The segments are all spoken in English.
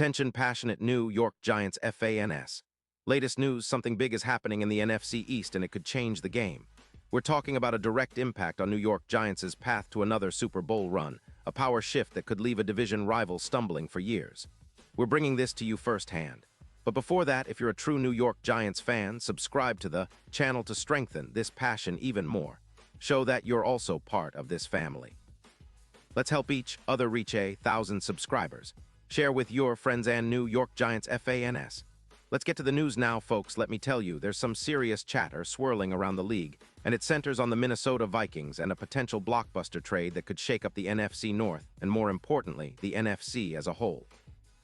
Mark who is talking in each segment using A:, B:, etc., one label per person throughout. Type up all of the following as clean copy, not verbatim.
A: Attention passionate New York Giants fans. Latest news, something big is happening in the NFC East and it could change the game. We're talking about a direct impact on New York Giants' path to another Super Bowl run, a power shift that could leave a division rival stumbling for years. We're bringing this to you firsthand. But before that, if you're a true New York Giants fan, subscribe to the channel to strengthen this passion even more. Show that you're also part of this family. Let's help each other reach 1,000 subscribers. Share with your friends and New York Giants fans. Let's get to the news now, folks. Let me tell you, there's some serious chatter swirling around the league, and it centers on the Minnesota Vikings and a potential blockbuster trade that could shake up the NFC North, and more importantly, the NFC as a whole.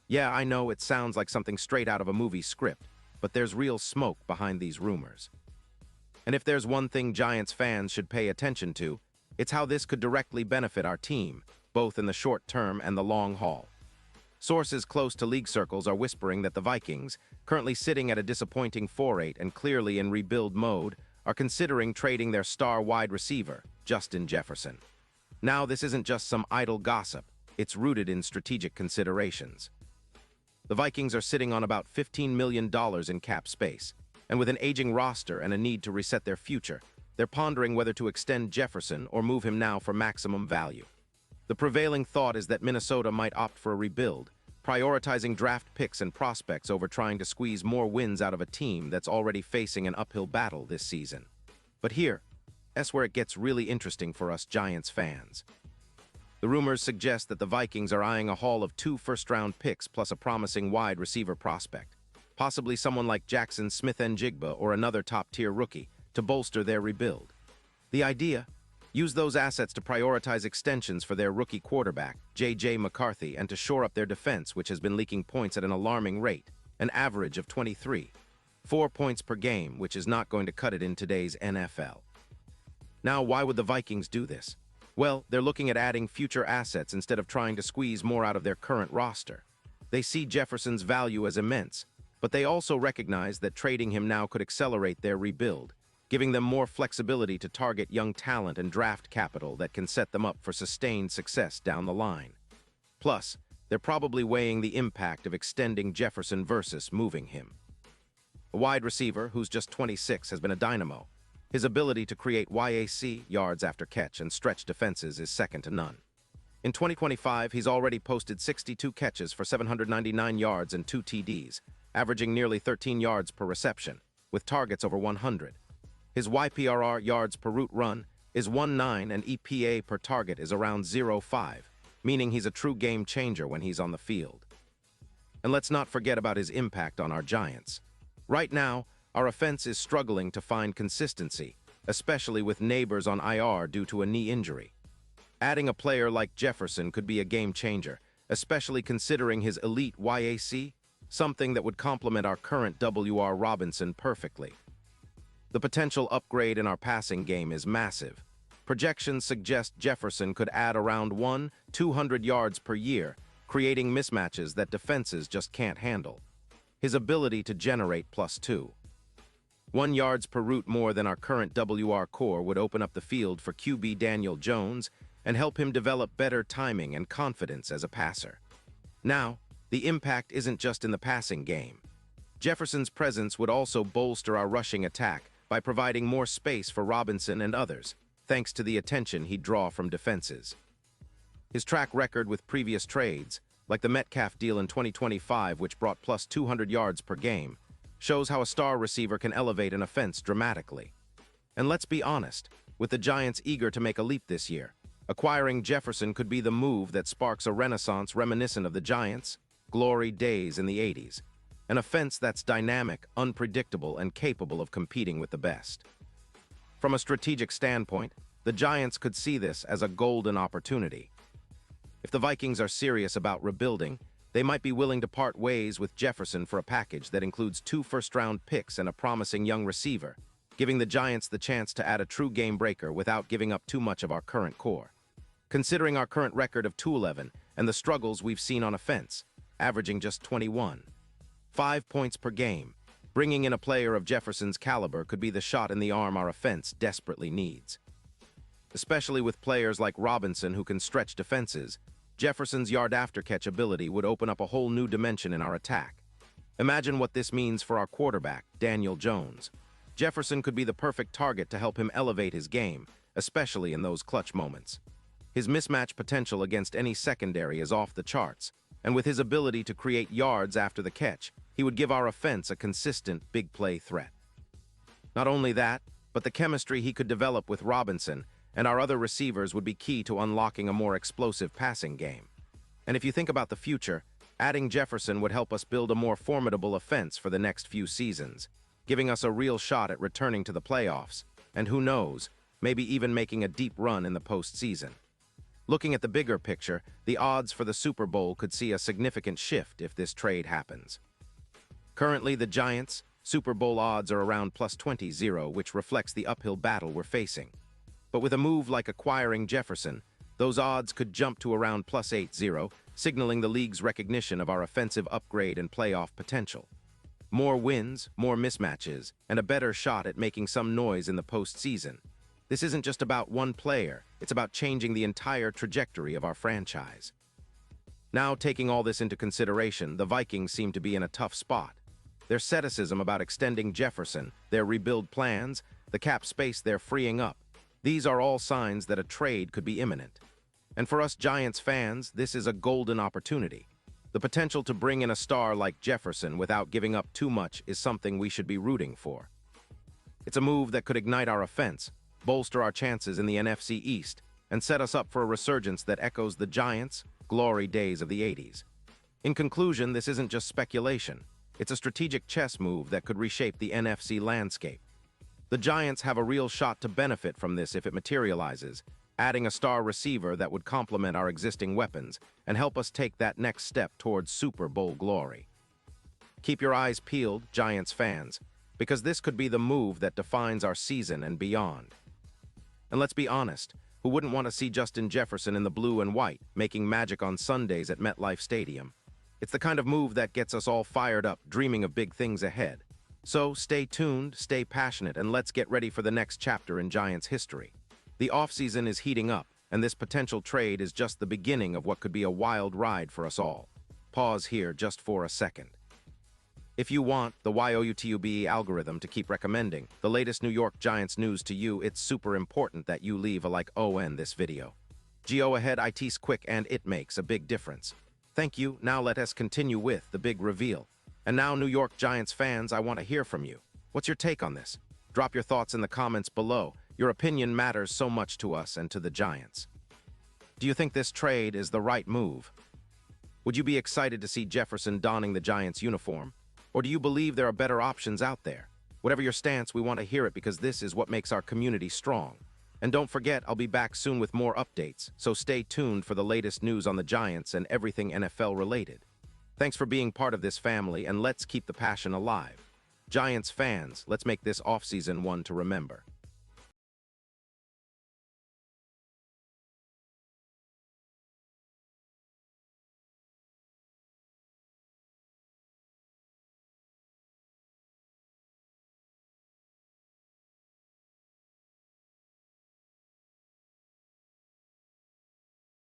A: Yeah, I know it sounds like something straight out of a movie script, but there's real smoke behind these rumors. And if there's one thing Giants fans should pay attention to, it's how this could directly benefit our team, both in the short term and the long haul. Sources close to league circles are whispering that the Vikings, currently sitting at a disappointing 4-8 and clearly in rebuild mode, are considering trading their star wide receiver, Justin Jefferson. Now, this isn't just some idle gossip, it's rooted in strategic considerations. The Vikings are sitting on about $15 million in cap space, and with an aging roster and a need to reset their future, they're pondering whether to extend Jefferson or move him now for maximum value. The prevailing thought is that Minnesota might opt for a rebuild, prioritizing draft picks and prospects over trying to squeeze more wins out of a team that's already facing an uphill battle this season. But that's where it gets really interesting for us Giants fans. The rumors suggest that the Vikings are eyeing a haul of 2 first-round picks plus a promising wide receiver prospect, possibly someone like Jackson Smith-Njigba or another top-tier rookie, to bolster their rebuild. The idea? Use those assets to prioritize extensions for their rookie quarterback, J.J. McCarthy, and to shore up their defense, which has been leaking points at an alarming rate, an average of 4 points per game, which is not going to cut it in today's NFL. Now, why would the Vikings do this? Well, they're looking at adding future assets instead of trying to squeeze more out of their current roster. They see Jefferson's value as immense, but they also recognize that trading him now could accelerate their rebuild, giving them more flexibility to target young talent and draft capital that can set them up for sustained success down the line. Plus, they're probably weighing the impact of extending Jefferson versus moving him. A wide receiver who's just 26 has been a dynamo. His ability to create YAC, yards after catch, and stretch defenses is second to none. In 2025, he's already posted 62 catches for 799 yards and 2 TDs, averaging nearly 13 yards per reception, with targets over 100. His YPRR, yards per route run, is 1.9 and EPA per target is around 0.5, meaning he's a true game changer when he's on the field. And let's not forget about his impact on our Giants. Right now, our offense is struggling to find consistency, especially with Neighbors on IR due to a knee injury. Adding a player like Jefferson could be a game changer, especially considering his elite YAC, something that would complement our current W.R. Robinson perfectly. The potential upgrade in our passing game is massive. Projections suggest Jefferson could add around 200 yards per year, creating mismatches that defenses just can't handle. His ability to generate +2. 1 yards per route more than our current WR core would open up the field for QB Daniel Jones and help him develop better timing and confidence as a passer. Now, the impact isn't just in the passing game. Jefferson's presence would also bolster our rushing attack by providing more space for Robinson and others, thanks to the attention he'd draw from defenses. His track record with previous trades, like the Metcalf deal in 2025 which brought +200 yards per game, shows how a star receiver can elevate an offense dramatically. And let's be honest, with the Giants eager to make a leap this year, acquiring Jefferson could be the move that sparks a renaissance reminiscent of the Giants' glory days in the 80s. An offense that's dynamic, unpredictable, and capable of competing with the best. From a strategic standpoint, the Giants could see this as a golden opportunity. If the Vikings are serious about rebuilding, they might be willing to part ways with Jefferson for a package that includes 2 first-round picks and a promising young receiver, giving the Giants the chance to add a true game-breaker without giving up too much of our current core. Considering our current record of 2-11 and the struggles we've seen on offense, averaging just 5 points per game, bringing in a player of Jefferson's caliber could be the shot in the arm our offense desperately needs. Especially with players like Robinson who can stretch defenses, Jefferson's yard after catch ability would open up a whole new dimension in our attack. Imagine what this means for our quarterback, Daniel Jones. Jefferson could be the perfect target to help him elevate his game, especially in those clutch moments. His mismatch potential against any secondary is off the charts, and with his ability to create yards after the catch, he would give our offense a consistent big play threat. Not only that, but the chemistry he could develop with Robinson and our other receivers would be key to unlocking a more explosive passing game. And if you think about the future, adding Jefferson would help us build a more formidable offense for the next few seasons, giving us a real shot at returning to the playoffs, and who knows, maybe even making a deep run in the postseason. Looking at the bigger picture, the odds for the Super Bowl could see a significant shift if this trade happens. Currently, the Giants' Super Bowl odds are around +20, which reflects the uphill battle we're facing. But with a move like acquiring Jefferson, those odds could jump to around +80, signaling the league's recognition of our offensive upgrade and playoff potential. More wins, more mismatches, and a better shot at making some noise in the postseason. This isn't just about one player, it's about changing the entire trajectory of our franchise. Now, taking all this into consideration, the Vikings seem to be in a tough spot. Their asceticism about extending Jefferson, their rebuild plans, the cap space they're freeing up, these are all signs that a trade could be imminent. And for us Giants fans, this is a golden opportunity. The potential to bring in a star like Jefferson without giving up too much is something we should be rooting for. It's a move that could ignite our offense, bolster our chances in the NFC East, and set us up for a resurgence that echoes the Giants' glory days of the '80s. In conclusion, this isn't just speculation. It's a strategic chess move that could reshape the NFC landscape. The Giants have a real shot to benefit from this if it materializes, adding a star receiver that would complement our existing weapons and help us take that next step towards Super Bowl glory. Keep your eyes peeled, Giants fans, because this could be the move that defines our season and beyond. And let's be honest, who wouldn't want to see Justin Jefferson in the blue and white, making magic on Sundays at MetLife Stadium? It's the kind of move that gets us all fired up, dreaming of big things ahead. So stay tuned, stay passionate, and let's get ready for the next chapter in Giants history. The offseason is heating up, and this potential trade is just the beginning of what could be a wild ride for us all. Pause here just for a second. If you want the YOUTUBE algorithm to keep recommending the latest New York Giants news to you, it's super important that you leave a like on this video. Go ahead, it's quick and it makes a big difference. Thank you. Now let us continue with the big reveal. And now, New York Giants fans, I want to hear from you. What's your take on this? Drop your thoughts in the comments below. Your opinion matters so much to us and to the Giants. Do you think this trade is the right move? Would you be excited to see Jefferson donning the Giants uniform? Or do you believe there are better options out there? Whatever your stance, we want to hear it because this is what makes our community strong. And don't forget, I'll be back soon with more updates, so stay tuned for the latest news on the Giants and everything NFL related. Thanks for being part of this family, and let's keep the passion alive. Giants fans, let's make this offseason one to remember.